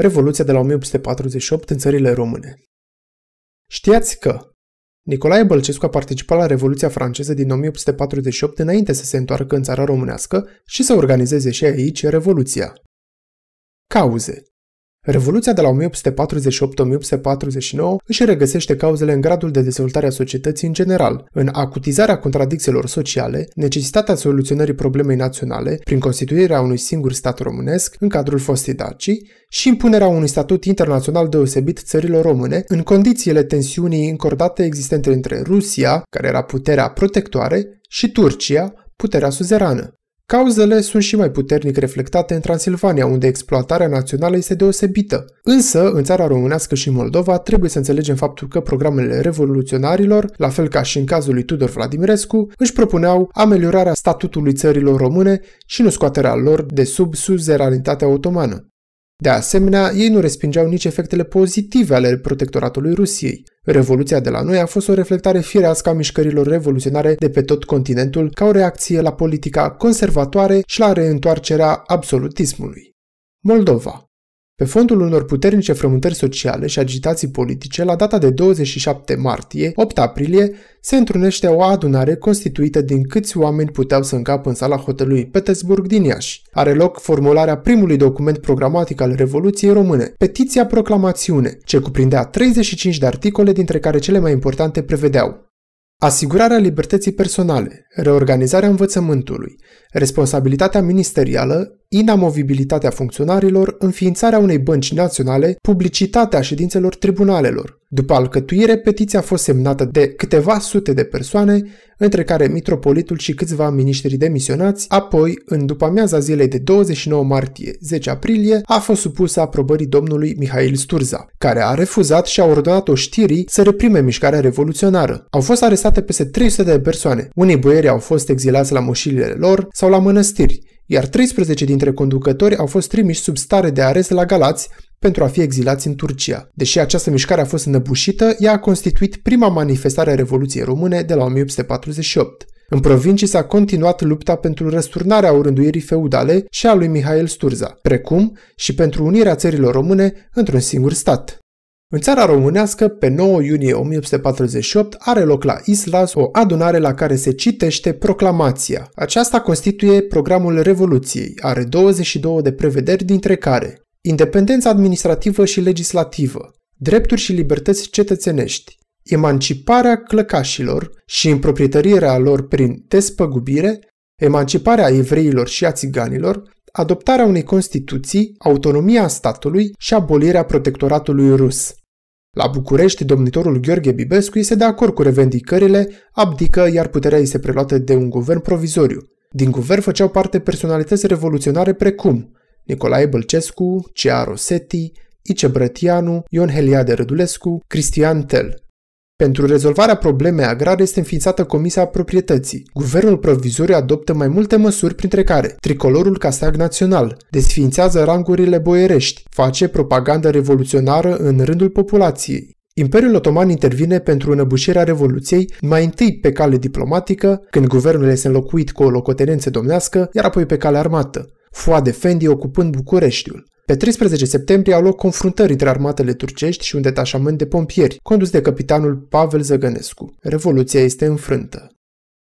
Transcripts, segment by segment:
Revoluția de la 1848 în țările române. Știați că Nicolae Bălcescu a participat la Revoluția franceză din 1848 înainte să se întoarcă în țara românească și să organizeze și aici Revoluția. Cauze. Revoluția de la 1848-1849 își regăsește cauzele în gradul de dezvoltare a societății în general, în acutizarea contradicțiilor sociale, necesitatea soluționării problemei naționale prin constituirea unui singur stat românesc în cadrul fostei Dacii și impunerea unui statut internațional deosebit țărilor române în condițiile tensiunii încordate existente între Rusia, care era puterea protectoare, și Turcia, puterea suzerană. Cauzele sunt și mai puternic reflectate în Transilvania, unde exploatarea națională este deosebită. Însă, în țara românească și Moldova, trebuie să înțelegem faptul că programele revoluționarilor, la fel ca și în cazul lui Tudor Vladimirescu, își propuneau ameliorarea statutului țărilor române și nu scoaterea lor de sub suzeranitatea otomană. De asemenea, ei nu respingeau nici efectele pozitive ale protectoratului Rusiei. Revoluția de la noi a fost o reflectare firească a mișcărilor revoluționare de pe tot continentul ca o reacție la politica conservatoare și la reîntoarcerea absolutismului. Moldova. Pe fondul unor puternice frământări sociale și agitații politice, la data de 27 martie, 8 aprilie, se întrunește o adunare constituită din câți oameni puteau să încapă în sala hotelului Petersburg din Iași. Are loc formularea primului document programatic al Revoluției Române, Petiția Proclamațiune, ce cuprindea 35 de articole, dintre care cele mai importante prevedeau: asigurarea libertății personale, reorganizarea învățământului, responsabilitatea ministerială, inamovibilitatea funcționarilor, înființarea unei bănci naționale, publicitatea ședințelor tribunalelor. După alcătuire, petiția a fost semnată de câteva sute de persoane, între care mitropolitul și câțiva miniștri demisionați. Apoi, în după-amiaza zilei de 29 martie-10 aprilie, a fost supusă aprobării domnului Mihail Sturza, care a refuzat și a ordonat oștirii să reprime mișcarea revoluționară. Au fost arestate peste 300 de persoane. Unii boieri au fost exilați la moșilele lor sau la mănăstiri, iar 13 dintre conducători au fost trimiși sub stare de arest la Galați pentru a fi exilați în Turcia. Deși această mișcare a fost înăbușită, ea a constituit prima manifestare a Revoluției Române de la 1848. În provincii s-a continuat lupta pentru răsturnarea orânduirii feudale și a lui Mihail Sturza, precum și pentru unirea țărilor române într-un singur stat. În țara românească, pe 9 iunie 1848, are loc la Islas o adunare la care se citește proclamația. Aceasta constituie programul Revoluției, are 22 de prevederi, dintre care independența administrativă și legislativă, drepturi și libertăți cetățenești, emanciparea clăcașilor și împroprietărirea lor prin despăgubire, emanciparea evreilor și a țiganilor, adoptarea unei constituții, autonomia statului și abolirea protectoratului rus. La București, domnitorul Gheorghe Bibescu este de acord cu revendicările, abdică, iar puterea este preluată de un guvern provizoriu. Din guvern făceau parte personalități revoluționare precum Nicolae Bălcescu, C.A. Rosetti, Ice Brătianu, Ion Heliade Rădulescu, Cristian Tel. Pentru rezolvarea problemei agrare este înființată Comisia Proprietății. Guvernul provizoriu adoptă mai multe măsuri, printre care tricolorul ca steag național, desființează rangurile boierești, face propagandă revoluționară în rândul populației. Imperiul Otoman intervine pentru înăbușirea Revoluției, mai întâi pe cale diplomatică, când guvernul este înlocuit cu o locotenență domnească, iar apoi pe cale armată, Fuad Efendi ocupând Bucureștiul. Pe 13 septembrie au loc confruntări între armatele turcești și un detașament de pompieri, condus de capitanul Pavel Zăgănescu. Revoluția este înfrântă.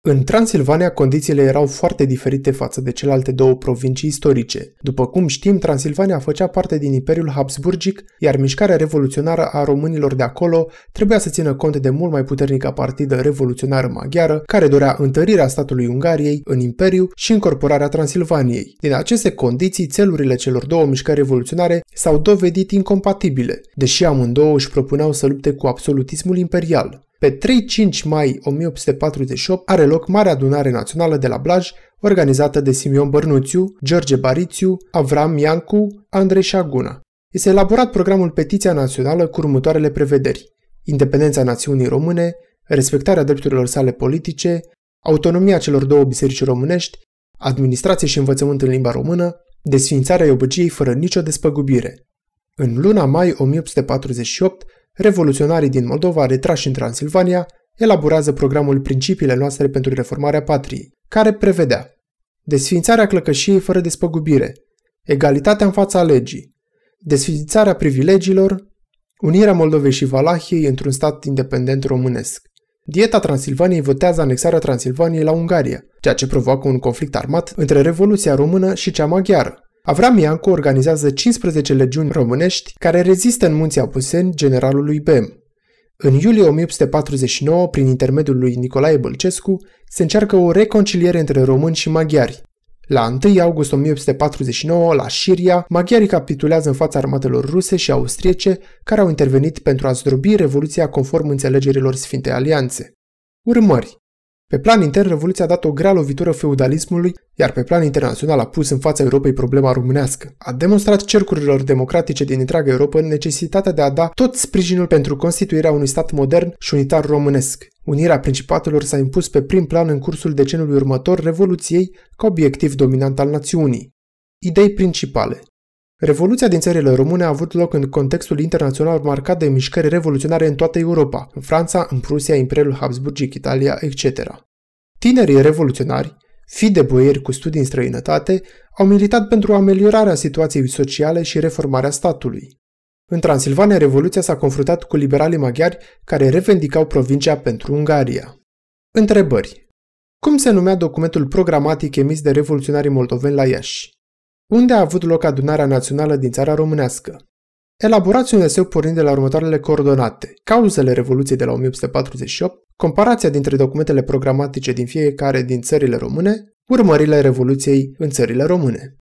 În Transilvania, condițiile erau foarte diferite față de celelalte două provincii istorice. După cum știm, Transilvania făcea parte din Imperiul Habsburgic, iar mișcarea revoluționară a românilor de acolo trebuia să țină cont de mult mai puternică partidă revoluționară maghiară, care dorea întărirea statului Ungariei în imperiu și incorporarea Transilvaniei. Din aceste condiții, țelurile celor două mișcări revoluționare s-au dovedit incompatibile, deși amândouă își propuneau să lupte cu absolutismul imperial. Pe 3-5 mai 1848 are loc Marea Adunare Națională de la Blaj, organizată de Simion Bărnuțiu, George Barițiu, Avram Iancu, Andrei Șaguna. Este elaborat programul Petiția Națională cu următoarele prevederi: independența națiunii române, respectarea drepturilor sale politice, autonomia celor două biserici românești, administrație și învățământ în limba română, desființarea iobăgiei fără nicio despăgubire. În luna mai 1848, revoluționarii din Moldova, retrași în Transilvania, elaborează programul Principiile noastre pentru reformarea patriei, care prevedea desființarea clăcășiei fără despăgubire, egalitatea în fața legii, desființarea privilegiilor, unirea Moldovei și Valahiei într-un stat independent românesc. Dieta Transilvaniei votează anexarea Transilvaniei la Ungaria, ceea ce provoacă un conflict armat între Revoluția Română și cea maghiară. Avram Iancu organizează 15 legiuni românești care rezistă în munții Apuseni generalului Bem. În iulie 1849, prin intermediul lui Nicolae Bălcescu, se încearcă o reconciliere între români și maghiari. La 1 august 1849, la Șiria, maghiarii capitulează în fața armatelor ruse și austriece, care au intervenit pentru a zdrobi Revoluția conform înțelegerilor Sfintei Alianțe. Urmări. Pe plan intern, Revoluția a dat o grea lovitură feudalismului, iar pe plan internațional a pus în fața Europei problema românească. A demonstrat cercurilor democratice din întreaga Europa necesitatea de a da tot sprijinul pentru constituirea unui stat modern și unitar românesc. Unirea principatelor s-a impus pe prim plan în cursul decenului următor Revoluției ca obiectiv dominant al națiunii. Idei principale. Revoluția din țările române a avut loc în contextul internațional marcat de mișcări revoluționare în toată Europa, în Franța, în Prusia, Imperiul Habsburgic, Italia, etc. Tinerii revoluționari, fii de boieri cu studii în străinătate, au militat pentru ameliorarea situației sociale și reformarea statului. În Transilvania, Revoluția s-a confruntat cu liberalii maghiari care revendicau provincia pentru Ungaria. Întrebări. Cum se numea documentul programatic emis de revoluționarii moldoveni la Iași? Unde a avut loc adunarea națională din țara românească? Elaborați un eseu pornind de la următoarele coordonate: cauzele Revoluției de la 1848, comparația dintre documentele programatice din fiecare din țările române, urmările Revoluției în țările române.